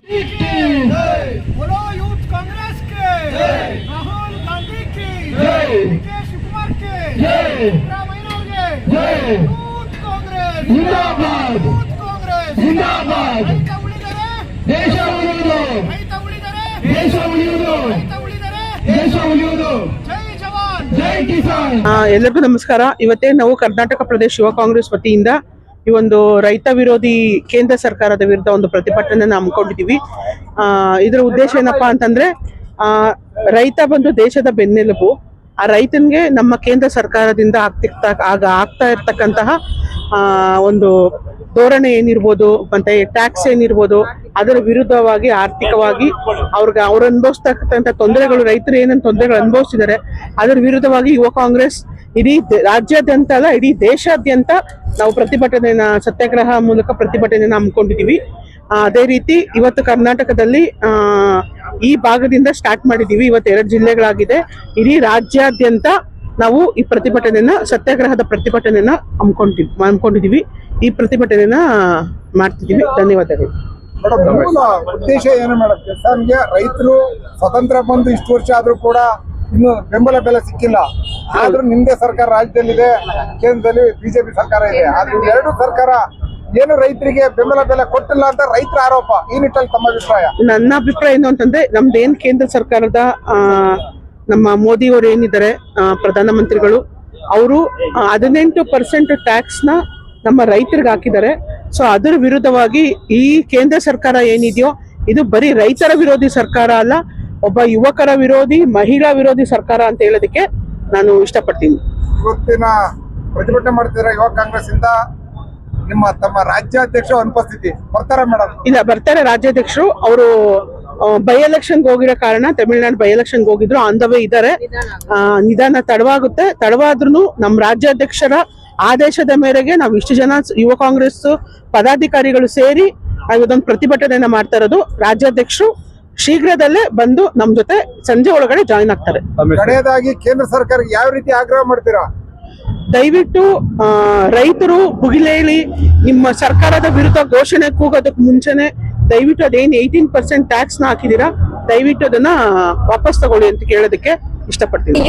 बोलो यूथ कांग्रेस के राहुल गांधी की डीके शिवकुमार के सिद्धरामಯ್ಯ यूथ कांग्रेस जिंदाबाद यूथ कांग्रेस जिंदाबाद ರೈತ ಉಳಿದರೆ ದೇಶ ಉಳಿಯುವುದು ರೈತ ಉಳಿದರೆ ದೇಶ ಉಳಿಯುವುದು ರೈತ ಉಳಿದರೆ ದೇಶ ಉಳಿಯುವುದು ಜೈ ಜವಾನ್ ಜೈ ಕಿಸಾನ್. ಎಲ್ಲರಿಗೂ ನಮಸ್ಕಾರ. ಇವತ್ತೇ ನಾವು ಕರ್ನಾಟಕ ಪ್ರದೇಶ ಯುವ ಕಾಂಗ್ರೆಸ್ ವತಿಯಿಂದ ಈ ಒಂದು ರೈತ ವಿರೋಧಿ ಕೇಂದ್ರ ಸರ್ಕಾರದ ವಿರುದ್ಧ ಒಂದು ಪ್ರತಿಭಟನೆಯನ್ನು ಹಮ್ಮಿಕೊಂಡಿದ್ದೀವಿ. ಇದರ ಉದ್ದೇಶ ಏನಪ್ಪಾ ಅಂತಂದ್ರೆ, ರೈತ ಬಂದು ದೇಶದ ಬೆನ್ನೆಲುಬು. ಆ ರೈತನಿಗೆ ನಮ್ಮ ಕೇಂದ್ರ ಸರ್ಕಾರದಿಂದ ಆಗ್ತಾ ಇರ್ತಕ್ಕಂತಹ ಒಂದು ಧೋರಣೆ ಏನಿರ್ಬೋದು, ಮತ್ತೆ ಟ್ಯಾಕ್ಸ್ ಏನಿರ್ಬೋದು, ಅದರ ವಿರುದ್ಧವಾಗಿ ಆರ್ಥಿಕವಾಗಿ ಅವ್ರು ಅನುಭವಿಸ್ತಕ್ಕಂಥ ತೊಂದರೆಗಳು, ರೈತರು ಏನೇನು ತೊಂದರೆಗಳು ಅನುಭವಿಸಿದ್ದಾರೆ ಅದರ ವಿರುದ್ಧವಾಗಿ ಯುವ ಕಾಂಗ್ರೆಸ್ ಇಡೀ ರಾಜ್ಯಾದ್ಯಂತ ಅಲ್ಲ, ಇಡೀ ದೇಶಾದ್ಯಂತ ನಾವು ಪ್ರತಿಭಟನೆಯನ್ನ, ಸತ್ಯಾಗ್ರಹ ಮೂಲಕ ಪ್ರತಿಭಟನೆಯನ್ನ ಹಮ್ಮಿಕೊಂಡಿದ್ದೀವಿ. ಅದೇ ರೀತಿ ಇವತ್ತು ಕರ್ನಾಟಕದಲ್ಲಿ ಈ ಭಾಗದಿಂದ ಸ್ಟಾರ್ಟ್ ಮಾಡಿದ್ದೀವಿ. ಇವತ್ತು 2 ಜಿಲ್ಲೆಗಳಾಗಿದೆ. ಇಡೀ ರಾಜ್ಯಾದ್ಯಂತ ನಾವು ಈ ಪ್ರತಿಭಟನೆಯನ್ನ, ಸತ್ಯಾಗ್ರಹದ ಪ್ರತಿಭಟನೆಯನ್ನ ಹಮ್ಮಿಕೊಂಡಿದ್ದೀವಿ. ಈ ಪ್ರತಿಭಟನೆಯನ್ನ ಮಾಡ್ತಿದ್ದೀವಿ. ಧನ್ಯವಾದಗಳು. ಮೂಲ ಉದ್ದೇಶ ಏನು ಮೇಡಮ್? ಕಿಸಾನ್ಗೆ ರೈತರು ಸ್ವತಂತ್ರ ಬಂದು ಇಷ್ಟು ವರ್ಷ ಆದ್ರೂ ಕೂಡ ಇನ್ನು ಬೆಂಬಲ ಬೆಲೆ ಸಿಕ್ಕಿಲ್ಲ. ಆದ್ರೂ ನಿಮ್ದೇ ಸರ್ಕಾರ ರಾಜ್ಯದಲ್ಲಿದೆ, ಕೇಂದ್ರದಲ್ಲಿ ಬಿಜೆಪಿ ಸರ್ಕಾರ ಇದೆ. ಆದ್ರೂ ಎರಡು ಸರ್ಕಾರ ಏನು ರೈತರಿಗೆ ಬೆಂಬಲ ಬೆಲೆ ಕೊಟ್ಟಿಲ್ಲ ಅಂತ ರೈತರ ಆರೋಪ. ಈ ನಿಟ್ಟಲ್ಲಿ ತಮ್ಮ ಅಭಿಪ್ರಾಯ? ನನ್ನ ಅಭಿಪ್ರಾಯ ಏನು ಅಂತಂದ್ರೆ, ನಮ್ದೇನ್ ಕೇಂದ್ರ ಸರ್ಕಾರದ ನಮ್ಮ ಮೋದಿ ಅವರು ಏನಿದ್ದಾರೆ ಪ್ರಧಾನಮಂತ್ರಿಗಳು, ಅವರು 18% ಟ್ಯಾಕ್ಸ್ ನ ನಮ್ಮ ರೈತರಿಗೆ ಹಾಕಿದ್ದಾರೆ. ಸೊ ಅದರ ವಿರುದ್ಧವಾಗಿ ಈ ಕೇಂದ್ರ ಸರ್ಕಾರ ಏನಿದೆಯೋ ಇದು ಬರೀ ರೈತರ ವಿರೋಧಿ ಸರ್ಕಾರ ಅಲ್ಲ, ಒಬ್ಬ ಯುವಕರ ವಿರೋಧಿ, ಮಹಿಳಾ ವಿರೋಧಿ ಸರ್ಕಾರ ಅಂತ ಹೇಳೋದಕ್ಕೆ ನಾನು ಇಷ್ಟಪಡ್ತೀನಿ. ಇವತ್ತಿನ ಪ್ರತಿಭಟನೆ ಮಾಡ್ತಿದ್ರೆ ಯುವ ಕಾಂಗ್ರೆಸ್ ಇಂದ ತಮ್ಮ ರಾಜ್ಯಾಧ್ಯಕ್ಷ ಅನುಪಸ್ಥಿತಿ ಬರ್ತಾರ ಮೇಡಮ್? ಇಲ್ಲ, ಬರ್ತಾರೆ ರಾಜ್ಯಾಧ್ಯಕ್ಷರು. ಅವರು ಬೈ ಎಲೆಕ್ಷನ್ ಹೋಗಿರೋ ಕಾರಣ, ತಮಿಳುನಾಡು ಬೈ ಎಲೆಕ್ಷನ್ ಹೋಗಿದ್ರು, ಆನ್ ದ ವೇ ಇದ್ದಾರೆ. ನಿಧಾನ ತಡವಾಗುತ್ತೆ. ತಡವಾದ್ರೂ ನಮ್ಮ ರಾಜ್ಯಾಧ್ಯಕ್ಷರ ಆದೇಶದ ಮೇರೆಗೆ ನಾವು ಇಷ್ಟು ಜನ ಯುವ ಕಾಂಗ್ರೆಸ್ ಪದಾಧಿಕಾರಿಗಳು ಸೇರಿ ಇದೊಂದು ಪ್ರತಿಭಟನೆಯನ್ನ ಮಾಡ್ತಾ ಇರೋದು. ರಾಜ್ಯಾಧ್ಯಕ್ಷರು ಶೀಘ್ರದಲ್ಲೇ ಬಂದು ನಮ್ ಜೊತೆ ಸಂಜೆ ಒಳಗಡೆ ಜಾಯಿನ್ ಆಗ್ತಾರೆ. ಕಡೆಯದಾಗಿ ಕೇಂದ್ರ ಸರ್ಕಾರಕ್ಕೆ ಯಾವ ರೀತಿ ಆಗ್ರಹ ಮಾಡ್ತೀರಾ? ದಯವಿಟ್ಟು ರೈತರು ಭುಗಿಲೇಳಿ ನಿಮ್ಮ ಸರ್ಕಾರದ ವಿರುದ್ಧ ಘೋಷಣೆ ಕೂಗೋದಕ್ಕೆ ಮುಂಚೆನೆ ದಯವಿಟ್ಟು ಅದೇನು 18% ಟ್ಯಾಕ್ಸ್ ನ ಹಾಕಿದೀರಾ, ದಯವಿಟ್ಟು ಅದನ್ನ ವಾಪಸ್ ತಗೊಳ್ಳಿ ಅಂತ ಕೇಳೋದಕ್ಕೆ ಇಷ್ಟಪಡ್ತೀನಿ.